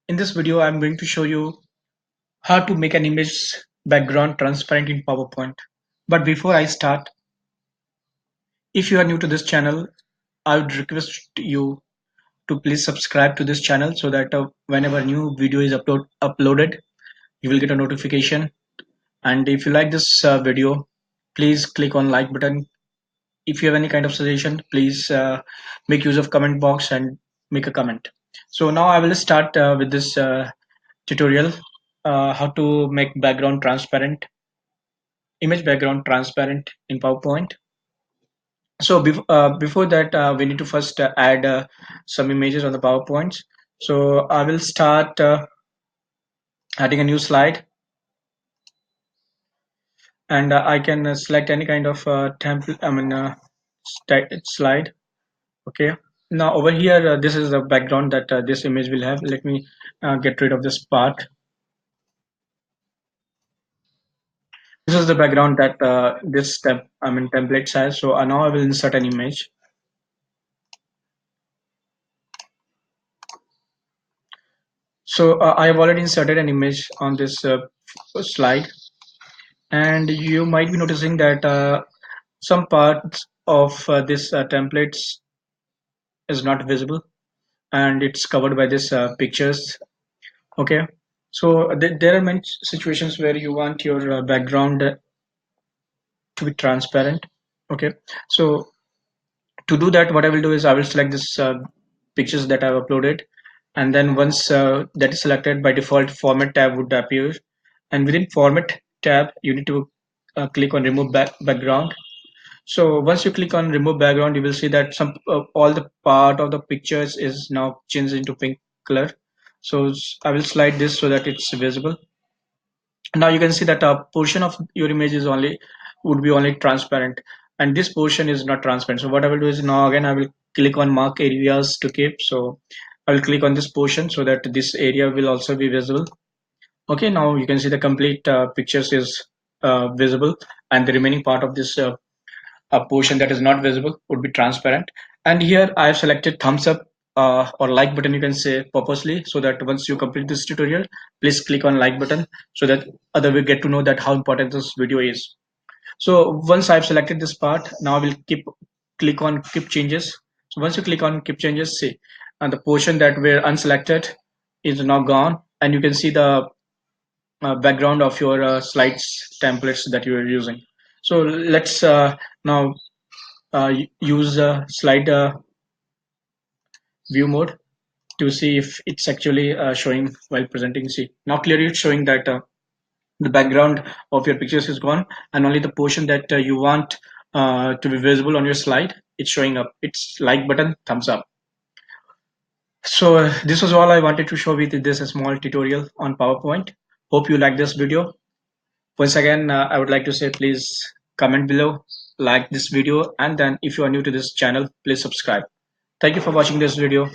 In this video, I'm going to show you how to make an image background transparent in PowerPoint. But before I start, if you are new to this channel, I would request you to please subscribe to this channel so that whenever new video is uploaded, you will get a notification. And if you like this video, please click on like button. If you have any kind of suggestion, please make use of comment box and make a comment. So now I will start with this tutorial, how to make image background transparent in PowerPoint. So before that, we need to first add some images on the PowerPoint. So I will start adding a new slide, and I can select any kind of template. Slide. Okay. Now over here, this is the background that this image will have. Let me get rid of this part. This is the background that this template has. So now I will insert an image. So I have already inserted an image on this slide, and you might be noticing that some parts of this templates is not visible, and it's covered by this pictures. Okay, so there are many situations where you want your background to be transparent. Okay, so to do that, what I will do is I will select this pictures that I've uploaded, and then once that is selected, by default format tab would appear, and within format tab you need to click on remove background. So once you click on remove background, you will see that some all the part of the pictures is now changed into pink color. So I will slide this so that it's visible. Now you can see that a portion of your image is only would be only transparent, and this portion is not transparent. So what I will do is now again I will click on mark areas to keep. So I will click on this portion so that this area will also be visible. Okay, now you can see the complete pictures is visible, and the remaining part of this portion that is not visible would be transparent. And here I have selected thumbs up or like button, you can say purposely, so that once you complete this tutorial, please click on like button so that other will get to know that how important this video is. So once I've selected this part, now I will click on keep changes. So once you click on keep changes, see, and the portion that were unselected is now gone, and you can see the background of your slides templates that you are using. So let's now use slide view mode to see if it's actually showing while presenting. See, now clearly it's showing that the background of your pictures is gone, and only the portion that you want to be visible on your slide, it's showing up. It's like button, thumbs up. So this was all I wanted to show with this small tutorial on PowerPoint. Hope you like this video. Once again, I would like to say please comment below, like this video, and then if you are new to this channel, please subscribe. Thank you for watching this video.